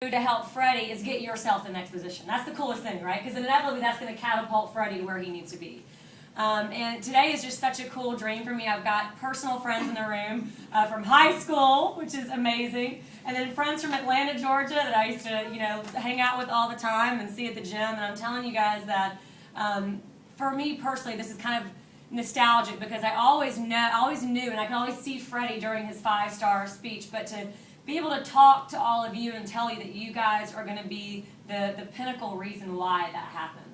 to help Freddie is get yourself the next position. That's the coolest thing, right? Because inevitably that's going to catapult Freddie to where he needs to be. And today is just such a cool dream for me. I've got personal friends in the room from high school, which is amazing, and then friends from Atlanta, Georgia that I used to, hang out with all the time and see at the gym. And I'm telling you guys that for me personally, this is kind of nostalgic because I always knew, and I can always see Freddie during his 5-star speech, but to be able to talk to all of you and tell you that you guys are going to be the pinnacle reason why that happens.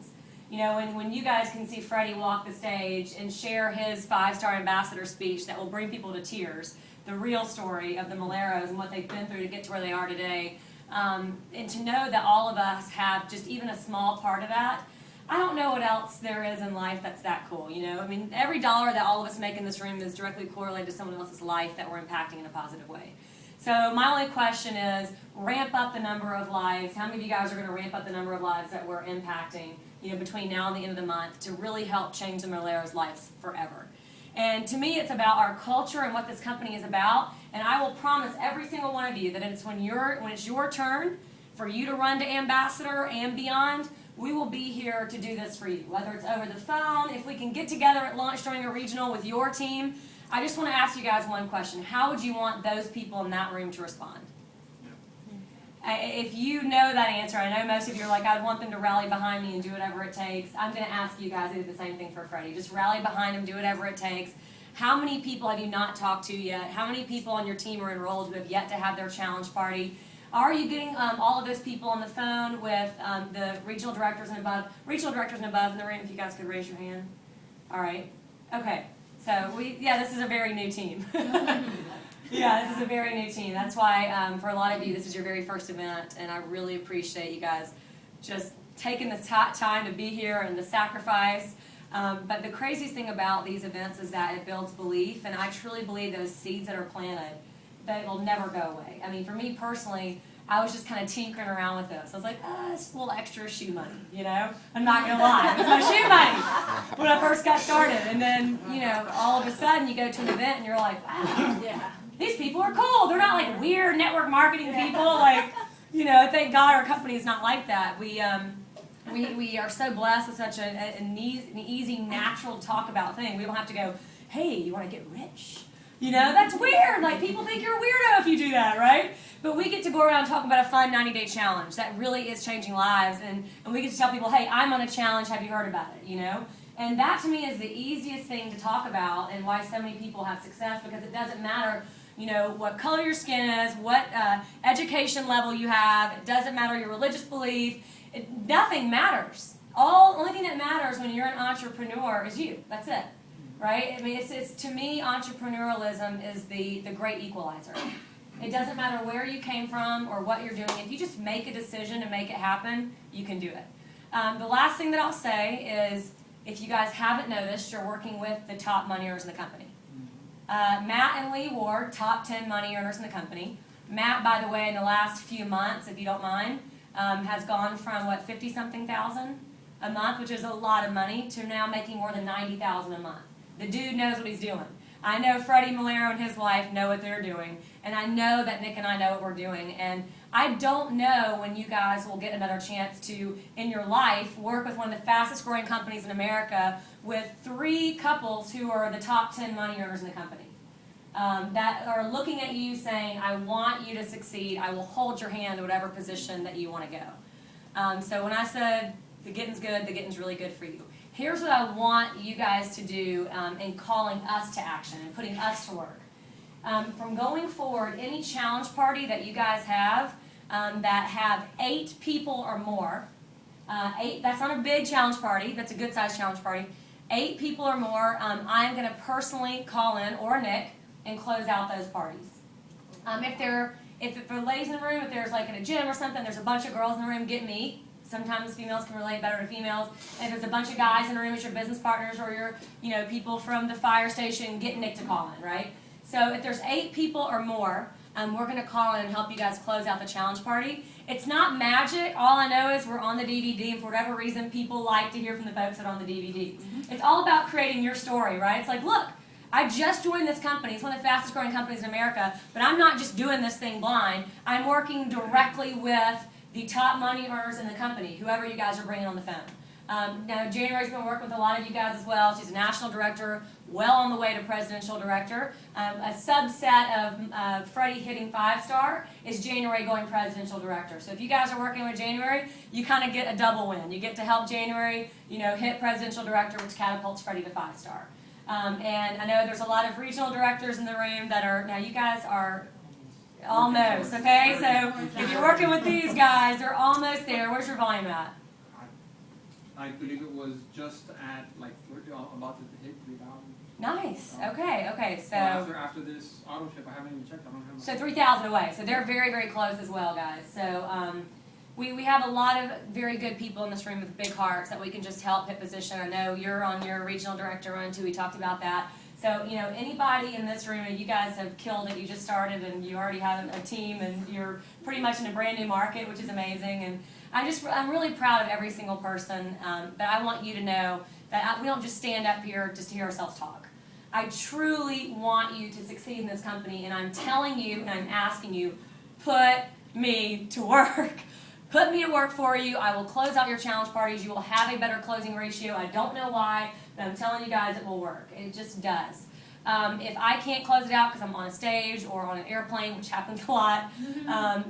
When you guys can see Freddie walk the stage and share his 5-star ambassador speech that will bring people to tears, the real story of the Maleros and what they've been through to get to where they are today, and to know that all of us have just even a small part of that, I don't know what else there is in life that's that cool, every dollar that all of us make in this room is directly correlated to someone else's life that we're impacting in a positive way. So my only question is, ramp up the number of lives. How many of you guys are going to ramp up the number of lives that we're impacting, between now and the end of the month to really help change the Maleros' lives forever? And to me, it's about our culture and what this company is about. And I will promise every single one of you that when it's your turn for you to run to ambassador and beyond, we will be here to do this for you. Whether it's over the phone, if we can get together at lunch during a regional with your team. I just want to ask you guys one question. How would you want those people in that room to respond? If you know that answer, I know most of you are like, I'd want them to rally behind me and do whatever it takes. I'm going to ask you guys to do the same thing for Freddie. Just rally behind him, do whatever it takes. How many people have you not talked to yet? How many people on your team are enrolled who have yet to have their challenge party? Are you getting all of those people on the phone with the regional directors and above? Regional directors and above in the room, if you guys could raise your hand. All right. Okay. So this is a very new team. Yeah, this is a very new team. That's why for a lot of you, this is your very first event, and I really appreciate you guys just taking the time to be here and the sacrifice. But the craziest thing about these events is that it builds belief, and I truly believe those seeds that are planted, that will never go away. I mean, for me personally, I was just kind of tinkering around with this. I was like, it's a little extra shoe money, I'm not going to lie. It's my shoe money when I first got started. And then, all of a sudden you go to an event and you're like, wow, these people are cool. They're not like weird network marketing people. Thank God our company is not like that. We are so blessed with such an easy, natural to talk about thing. We don't have to go, hey, you want to get rich? That's weird. Like, people think you're a weirdo if you do that, right? But we get to go around talking about a fun 90-day challenge that really is changing lives. And we get to tell people, hey, I'm on a challenge. Have you heard about it, And that, to me, is the easiest thing to talk about and why so many people have success, because it doesn't matter, what color your skin is, what education level you have. It doesn't matter your religious belief. Nothing matters. Only thing that matters when you're an entrepreneur is you. That's it. Right? I mean, it's to me, entrepreneurialism is the great equalizer. It doesn't matter where you came from or what you're doing. If you just make a decision to make it happen, you can do it. The last thing that I'll say is, if you guys haven't noticed, you're working with the top money earners in the company. Matt and Lee Ward, top 10 money earners in the company. Matt, by the way, in the last few months, if you don't mind, has gone from, 50-something thousand a month, which is a lot of money, to now making more than $90,000 a month. The dude knows what he's doing. I know Freddie Malero and his wife know what they're doing, and I know that Nick and I know what we're doing. And I don't know when you guys will get another chance to, in your life, work with one of the fastest growing companies in America with 3 couples who are the top 10 money earners in the company. That are looking at you saying, I want you to succeed. I will hold your hand to whatever position that you want to go. So when I said the getting's good, the getting's really good for you. Here's what I want you guys to do in calling us to action and putting us to work. From going forward, any challenge party that you guys have that have 8 people or more, 8, that's not a big challenge party, that's a good sized challenge party, 8 people or more, I'm going to personally call in, or Nick, and close out those parties. If for ladies in the room, if there's like in a gym or something, there's a bunch of girls in the room, get me. Sometimes females can relate better to females. And if there's a bunch of guys in the room, it's your business partners or your, people from the fire station, get Nick to call in, right? So if there's 8 people or more, we're going to call in and help you guys close out the challenge party. It's not magic. All I know is we're on the DVD, and for whatever reason, people like to hear from the folks that are on the DVD. It's all about creating your story, right? It's like, look, I just joined this company. It's one of the fastest growing companies in America, but I'm not just doing this thing blind. I'm working directly with the top money earners in the company, whoever you guys are bringing on the phone. Now, January's been working with a lot of you guys as well. She's a national director, well on the way to presidential director. A subset of Freddie hitting 5-star is January going presidential director. So if you guys are working with January, you kind of get a double win. You get to help January, hit presidential director, which catapults Freddie to 5-star. And I know there's a lot of regional directors in the room that are, now you guys are almost, okay? So if you're working with these guys, they're almost there. Where's your volume at? I believe it was just at like about to hit 3,000. Nice. Okay. So after this auto ship, I haven't even checked. I don't have. So 3,000 away. So they're very, very close as well, guys. So we have a lot of very good people in this room with big hearts that we can just help hit position. I know you're on your regional director run too. We talked about that. So anybody in this room, you guys have killed it. You just started and you already have a team and you're pretty much in a brand new market, which is amazing. And I'm really proud of every single person, but I want you to know that we don't just stand up here just to hear ourselves talk. I truly want you to succeed in this company, and I'm telling you and I'm asking you, put me to work. Put me to work for you. I will close out your challenge parties. You will have a better closing ratio. I don't know why, but I'm telling you guys it will work. It just does. If I can't close it out because I'm on a stage or on an airplane, which happens a lot,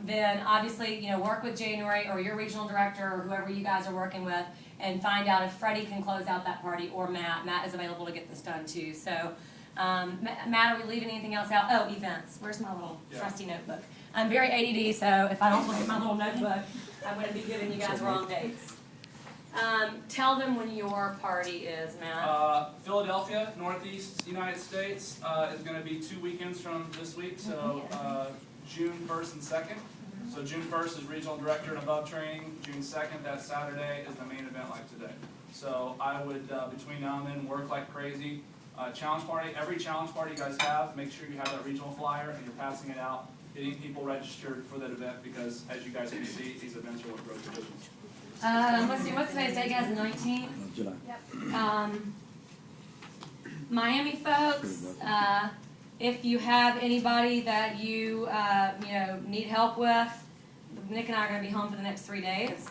then obviously, work with January or your regional director or whoever you guys are working with and find out if Freddie can close out that party or Matt. Matt is available to get this done too. So, Matt, are we leaving anything else out? Oh, events. Where's my little trusty notebook? I'm very ADD, so if I don't look at my little notebook, I'm going to be giving you guys wrong dates. Tell them when your party is, Matt. Philadelphia, Northeast United States, is going to be 2 weekends from this week, so June 1st and 2nd. So June 1st is Regional Director and Above Training. June 2nd, that Saturday, is the main event like today. So I would, between now and then, work like crazy. Challenge party, every challenge party you guys have, make sure you have that regional flyer and you're passing it out, getting people registered for that event because, as you guys can see, these events are what grow the business. What's today's date, guys? The 19th? July. Yep. Miami folks, if you have anybody that you need help with, Nick and I are going to be home for the next 3 days.